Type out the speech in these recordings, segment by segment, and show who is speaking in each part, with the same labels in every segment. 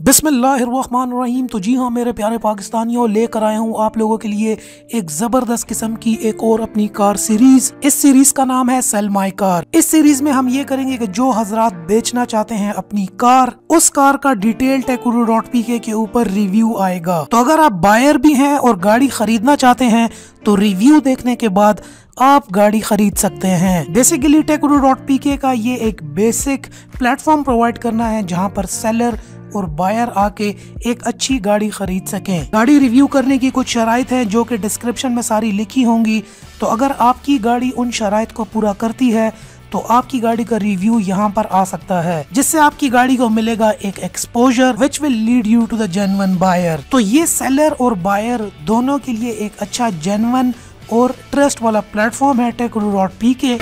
Speaker 1: बिस्मिल्लाहिर्रहमानिर्रहीम। तो जी हाँ मेरे प्यारे पाकिस्तानियों, लेकर आया हूँ आप लोगों के लिए एक जबरदस्त किस्म की एक और अपनी कार सीरीज। इस सीरीज का नाम है सेल माई कार। इस सीरीज में हम ये करेंगे कि जो हजरात बेचना चाहते हैं अपनी कार, उस कार का डिटेल टेकगुरु.pk के ऊपर रिव्यू आएगा। तो अगर आप बायर भी हैं और गाड़ी खरीदना चाहते हैं तो रिव्यू देखने के बाद आप गाड़ी खरीद सकते हैं। बेसिकली टेकगुरु.pk का ये एक बेसिक प्लेटफॉर्म प्रोवाइड करना है जहां पर सेलर और बायर आके एक अच्छी गाड़ी खरीद सकें। गाड़ी रिव्यू करने की कुछ शराइत है जो कि डिस्क्रिप्शन में सारी लिखी होंगी। तो अगर आपकी गाड़ी उन शराइत को पूरा करती है तो आपकी गाड़ी का रिव्यू यहाँ पर आ सकता है, जिससे आपकी गाड़ी को मिलेगा एक exposure which will lead you to the genuine buyer. तो ये सेलर और बायर दोनों के लिए एक अच्छा जेन्युइन और ट्रस्ट वाला प्लेटफॉर्म है टेकगुरु.pk।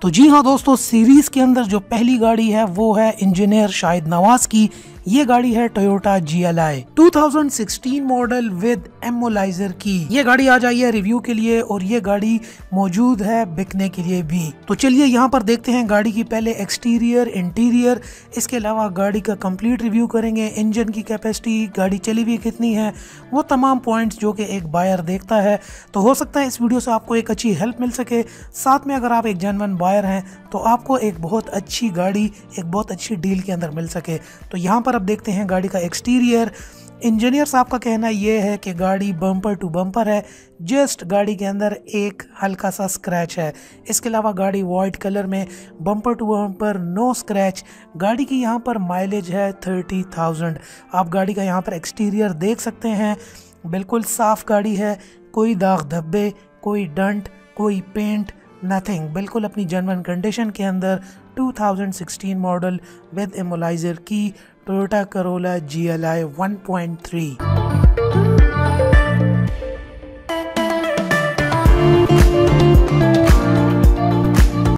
Speaker 1: तो जी हाँ दोस्तों, सीरीज के अंदर जो पहली गाड़ी है वो है इंजीनियर शाहिद नवाज की। ये गाड़ी है टोयोटा GLI 2016 मॉडल विद एमोलाइजर की। ये गाड़ी आ जाई है रिव्यू के लिए और ये गाड़ी मौजूद है बिकने के लिए भी। तो चलिए यहाँ पर देखते हैं गाड़ी की पहले एक्सटीरियर, इंटीरियर, इसके अलावा गाड़ी का कंप्लीट रिव्यू करेंगे। इंजन की कैपेसिटी, गाड़ी चली हुई कितनी है, वो तमाम पॉइंट्स जो कि एक बायर देखता है। तो हो सकता है इस वीडियो से आपको एक अच्छी हेल्प मिल सके। साथ में अगर आप एक जेन्युइन बायर हैं तो आपको एक बहुत अच्छी गाड़ी एक बहुत अच्छी डील के अंदर मिल सके। तो यहाँ पर अब देखते हैं गाड़ी का एक्सटीरियर। इंजीनियर साहब का कहना यह है कि गाड़ी बम्पर टू बम्पर है, जस्ट गाड़ी के अंदर एक हल्का सा स्क्रैच है। इसके अलावा गाड़ी वाइट कलर में, bumper to bumper, no scratch. गाड़ी की यहाँ पर माइलेज है 30,000। आप गाड़ी का यहाँ पर एक्सटीरियर देख सकते हैं, बिल्कुल साफ गाड़ी है, कोई दाग धब्बे, कोई डंट, कोई पेंट, नथिंग, बिल्कुल अपनी जेन्युइन कंडीशन के अंदर। 2016 मॉडल विद एमोलाइजर की टोयोटा करोला GLI 1.3।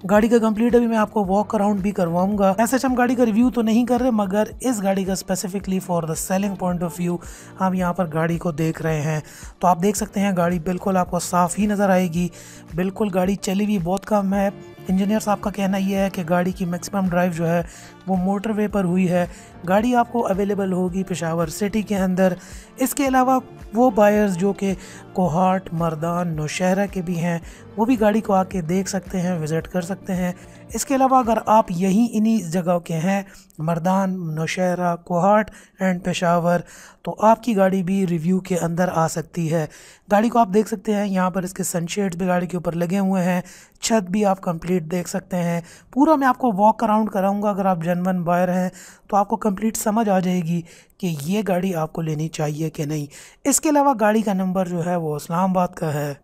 Speaker 1: गाड़ी का कंप्लीट अभी मैं आपको वॉक अराउंड भी करवाऊंगा। ऐसे हम गाड़ी का रिव्यू तो नहीं कर रहे, मगर इस गाड़ी का specifically for the selling point of view हम यहाँ पर गाड़ी को देख रहे हैं। तो आप देख सकते हैं गाड़ी बिल्कुल आपको साफ ही नज़र आएगी। बिल्कुल गाड़ी चली हुई बहुत कम है। इंजीनियर साहब का कहना यह है कि गाड़ी की मैक्सिमम ड्राइव जो है वो मोटरवे पर हुई है। गाड़ी आपको अवेलेबल होगी पेशावर सिटी के अंदर। इसके अलावा वो बायर्स जो कि कोहाट, मर्दान, नौशहरा के भी हैं, वो भी गाड़ी को आके देख सकते हैं, विज़िट कर सकते हैं। इसके अलावा अगर आप यहीं इन्हीं जगह के हैं, मर्दान, नौशहरा, कोहाट एंड पेशावर, तो आपकी गाड़ी भी रिव्यू के अंदर आ सकती है। गाड़ी को आप देख सकते हैं, यहाँ पर इसके सनशेड्स भी गाड़ी के ऊपर लगे हुए हैं, छत भी आप कंप्लीट देख सकते हैं। पूरा मैं आपको वॉक अराउंड कराऊंगा। अगर आप जेन्युइन बायर हैं तो आपको कंप्लीट समझ आ जाएगी कि ये गाड़ी आपको लेनी चाहिए कि नहीं। इसके अलावा गाड़ी का नंबर जो है वो इस्लामाबाद का है।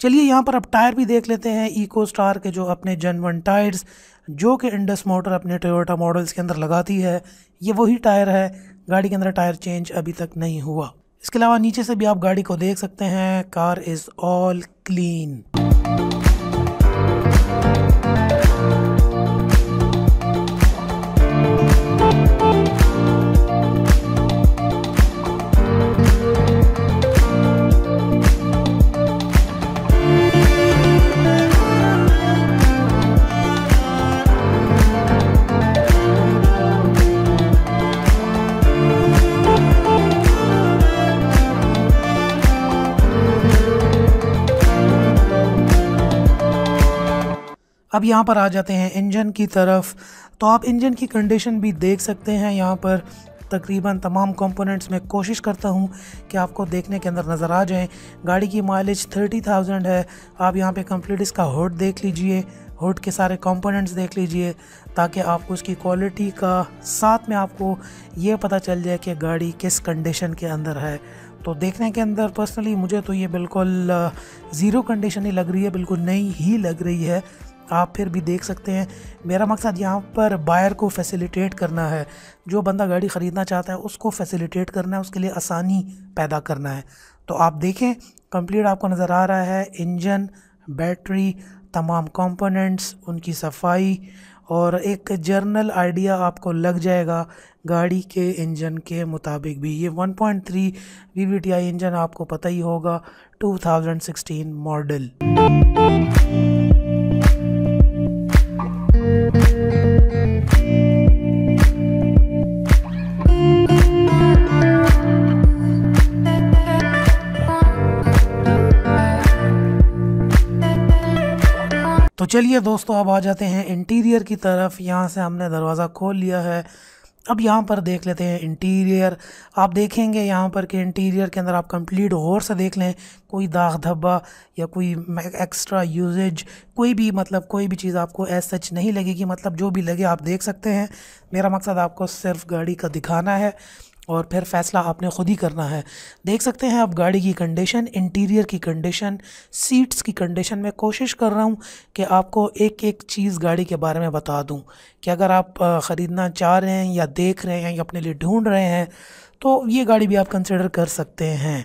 Speaker 1: चलिए यहाँ पर अब टायर भी देख लेते हैं। इको स्टार के जो अपने जेन्युइन टायर्स जो कि इंडस मोटर अपने टोयोटा मॉडल्स के अंदर लगाती है, ये वही टायर है। गाड़ी के अंदर टायर चेंज अभी तक नहीं हुआ। इसके अलावा नीचे से भी आप गाड़ी को देख सकते हैं, कार इज़ ऑल क्लीन। अब यहाँ पर आ जाते हैं इंजन की तरफ। तो आप इंजन की कंडीशन भी देख सकते हैं। यहाँ पर तकरीबन तमाम कंपोनेंट्स में कोशिश करता हूँ कि आपको देखने के अंदर नज़र आ जाएं। गाड़ी की माइलेज 30,000 है। आप यहाँ पे कंप्लीट इसका हुड देख लीजिए, हुड के सारे कंपोनेंट्स देख लीजिए, ताकि आपको उसकी क्वालिटी का साथ में आपको ये पता चल जाए कि गाड़ी किस कंडीशन के अंदर है। तो देखने के अंदर पर्सनली मुझे तो ये बिल्कुल ज़ीरो कंडीशन ही लग रही है, बिल्कुल नई ही लग रही है। आप फिर भी देख सकते हैं। मेरा मकसद यहाँ पर बायर को फैसिलिटेट करना है। जो बंदा गाड़ी ख़रीदना चाहता है उसको फैसिलिटेट करना है, उसके लिए आसानी पैदा करना है। तो आप देखें कंप्लीट आपको नज़र आ रहा है इंजन, बैटरी, तमाम कंपोनेंट्स, उनकी सफाई और एक जनरल आइडिया आपको लग जाएगा गाड़ी के इंजन के मुताबिक भी। ये 1.3 VVTi इंजन आपको पता ही होगा, 2016 मॉडल। तो चलिए दोस्तों, अब आ जाते हैं इंटीरियर की तरफ। यहाँ से हमने दरवाज़ा खोल लिया है, अब यहाँ पर देख लेते हैं इंटीरियर। आप देखेंगे यहाँ पर कि इंटीरियर के अंदर आप कंप्लीट गौर से देख लें, कोई दाग धब्बा या कोई एक्स्ट्रा यूजेज, कोई भी मतलब कोई भी चीज़ आपको एज सच नहीं लगेगी। मतलब जो भी लगे आप देख सकते हैं। मेरा मकसद आपको सिर्फ गाड़ी का दिखाना है और फिर फ़ैसला आपने ख़ुद ही करना है। देख सकते हैं आप गाड़ी की कंडीशन, इंटीरियर की कंडीशन, सीट्स की कंडीशन। मैं कोशिश कर रहा हूँ कि आपको एक एक चीज़ गाड़ी के बारे में बता दूँ कि अगर आप ख़रीदना चाह रहे हैं या देख रहे हैं या अपने लिए ढूंढ रहे हैं तो ये गाड़ी भी आप कंसिडर कर सकते हैं।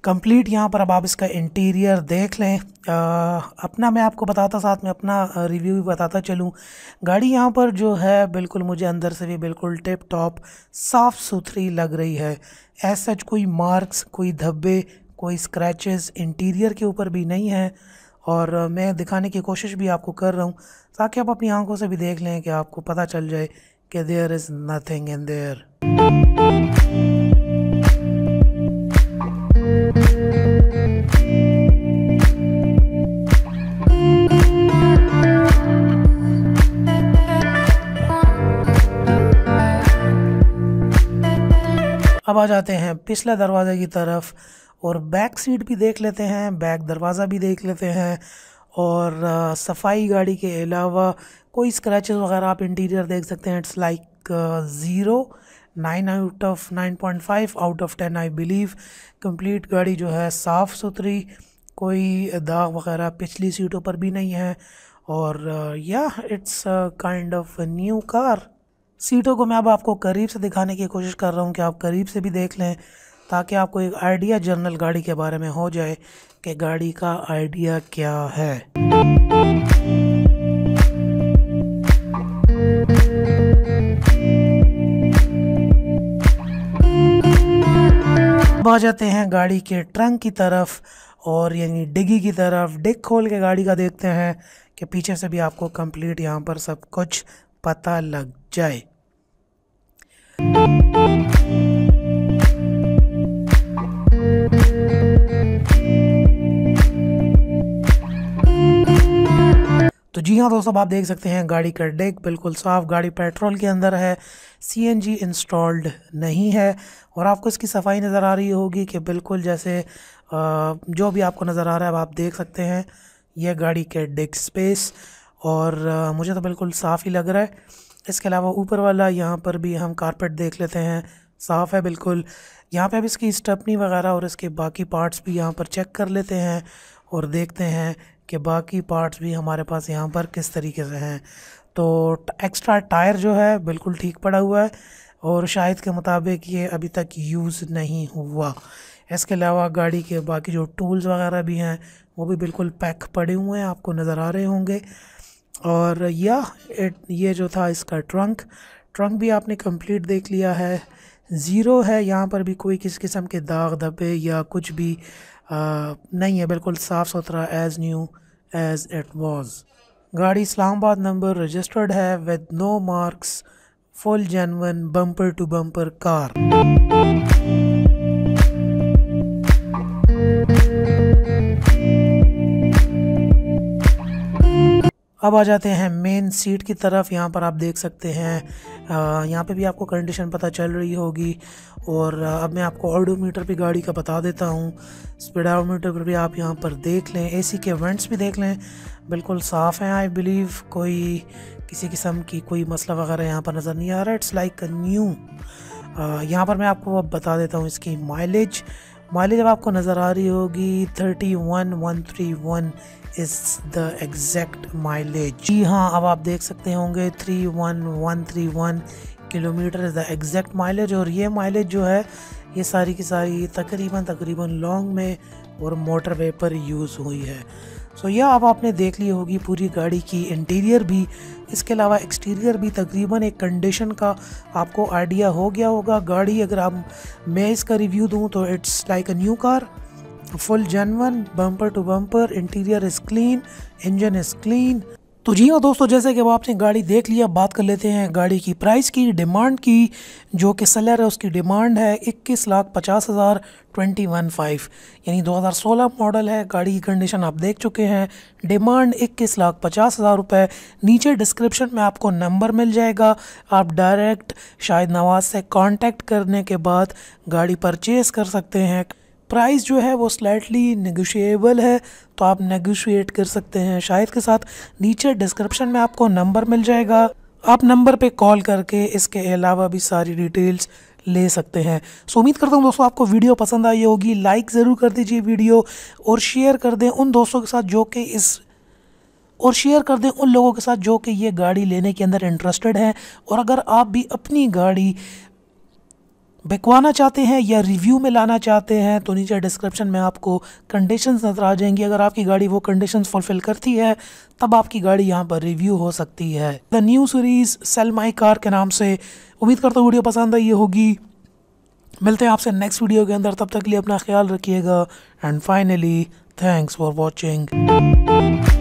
Speaker 1: कंप्लीट यहाँ पर अब आप इसका इंटीरियर देख लें। अपना मैं आपको बताता, साथ में अपना रिव्यू भी बताता चलूँ। गाड़ी यहाँ पर जो है बिल्कुल मुझे अंदर से भी बिल्कुल टिप टॉप साफ़ सुथरी लग रही है। एज सच कोई मार्क्स, कोई धब्बे, कोई स्क्रैचेस इंटीरियर के ऊपर भी नहीं है। और मैं दिखाने की कोशिश भी आपको कर रहा हूँ ताकि आप अपनी आंखों से भी देख लें कि आपको पता चल जाए कि there is nothing in there. अब आ जाते हैं पिछले दरवाज़े की तरफ और बैक सीट भी देख लेते हैं, बैक दरवाज़ा भी देख लेते हैं। और सफाई गाड़ी के अलावा कोई स्क्रैचेस वगैरह आप इंटीरियर देख सकते हैं। It's like 0, 9 out of 9.5 out of 10 I believe. Complete गाड़ी जो है साफ़ सुथरी, कोई दाग वगैरह पिछली सीटों पर भी नहीं है। और या it's kind of new car. सीटों को मैं अब आपको करीब से दिखाने की कोशिश कर रहा हूँ कि आप करीब से भी देख लें ताकि आपको एक आइडिया जनरल गाड़ी के बारे में हो जाए कि गाड़ी का आइडिया क्या है। अब आ जाते हैं गाड़ी के ट्रंक की तरफ और यानी डिग्गी की तरफ। डिग खोल के गाड़ी का देखते हैं कि पीछे से भी आपको कंप्लीट यहाँ पर सब कुछ पता लग जाए। तो जी हाँ दोस्तों, आप देख सकते हैं गाड़ी का डेक बिल्कुल साफ़। गाड़ी पेट्रोल के अंदर है, CNG इंस्टॉल्ड नहीं है। और आपको इसकी सफाई नज़र आ रही होगी कि बिल्कुल जैसे जो भी आपको नज़र आ रहा है आप देख सकते हैं। यह गाड़ी के डेक स्पेस और मुझे तो बिल्कुल साफ़ ही लग रहा है। इसके अलावा ऊपर वाला यहाँ पर भी हम कारपेट देख लेते हैं, साफ़ है बिल्कुल। यहाँ पे अब इसकी स्टेपनी वगैरह और इसके बाकी पार्ट्स भी यहाँ पर चेक कर लेते हैं और देखते हैं कि बाकी पार्ट्स भी हमारे पास यहाँ पर किस तरीके से हैं। तो एक्स्ट्रा टायर जो है बिल्कुल ठीक पड़ा हुआ है और शायद के मुताबिक ये अभी तक यूज़ नहीं हुआ। इसके अलावा गाड़ी के बाकी जो टूल्स वगैरह भी हैं वो भी बिल्कुल पैक पड़े हुए हैं, आपको नज़र आ रहे होंगे। और ये जो था इसका ट्रंक भी आपने कंप्लीट देख लिया है, 0 है। यहाँ पर भी कोई किसी किस्म के दाग धब्बे या कुछ भी नहीं है, बिल्कुल साफ़ सुथरा as new as it was. गाड़ी इस्लामाबाद नंबर रजिस्टर्ड है with no marks, full genuine bumper to bumper car. अब आ जाते हैं मेन सीट की तरफ। यहाँ पर आप देख सकते हैं, यहाँ पे भी आपको कंडीशन पता चल रही होगी। और अब मैं आपको ऑडोमीटर भी गाड़ी का बता देता हूँ। स्पीडोमीटर पर भी आप यहाँ पर देख लें, AC के वेंट्स भी देख लें, बिल्कुल साफ़ हैं। आई बिलीव कोई किसी किस्म की कोई मसला वगैरह यहाँ पर नज़र नहीं आ रहा। It's like a new. यहाँ पर मैं आपको अब बता देता हूँ इसकी माइलेज अब आपको नज़र आ रही होगी 31,131 इज़ द एग्जैक्ट माइलेज। जी हाँ, अब आप देख सकते होंगे 31,131 kilometre is the exact mileage. और ये माइलेज जो है ये सारी की सारी तकरीबन लॉन्ग में और मोटरवे पर यूज़ हुई है। सो यह अब आपने देख ली होगी पूरी गाड़ी की इंटीरियर भी, इसके अलावा एक्सटीरियर भी तकरीबन एक कंडीशन का आपको आइडिया हो गया होगा। गाड़ी अगर मैं इसका रिव्यू दूं तो it's like a new car, full genuine, bumper to bumper, interior is clean, engine is clean. तो जी हाँ दोस्तों, जैसे कि अब आपने गाड़ी देख लिया, बात कर लेते हैं गाड़ी की प्राइस की, डिमांड की। जो कि सेलर है उसकी डिमांड है 21,50,000, 21,500, यानी 2016 मॉडल है। गाड़ी की कंडीशन आप देख चुके हैं। डिमांड 21,50,000 रुपये। नीचे डिस्क्रिप्शन में आपको नंबर मिल जाएगा, आप डायरेक्ट शाहिद नवाज से कांटेक्ट करने के बाद गाड़ी परचेज़ कर सकते हैं। प्राइस जो है वो स्लाइटली नेगोशिएबल है, तो आप नेगोशिएट कर सकते हैं शाहिद के साथ। नीचे डिस्क्रिप्शन में आपको नंबर मिल जाएगा, आप नंबर पे कॉल करके इसके अलावा भी सारी डिटेल्स ले सकते हैं। सो उम्मीद करता हूँ दोस्तों आपको वीडियो पसंद आई होगी। लाइक ज़रूर कर दीजिए वीडियो, और शेयर कर दें उन दोस्तों के साथ उन लोगों के साथ जो कि ये गाड़ी लेने के अंदर इंटरेस्टेड हैं। और अगर आप भी अपनी गाड़ी बिकवाना चाहते हैं या रिव्यू में लाना चाहते हैं तो नीचे डिस्क्रिप्शन में आपको कंडीशंस नज़र आ जाएंगी। अगर आपकी गाड़ी वो कंडीशंस फुलफ़िल करती है तब आपकी गाड़ी यहाँ पर रिव्यू हो सकती है। The new series sell my car के नाम से। उम्मीद करता हूँ वीडियो पसंद आई होगी। मिलते हैं आपसे नेक्स्ट वीडियो के अंदर, तब तक के लिए अपना ख्याल रखिएगा। And finally thanks for watching.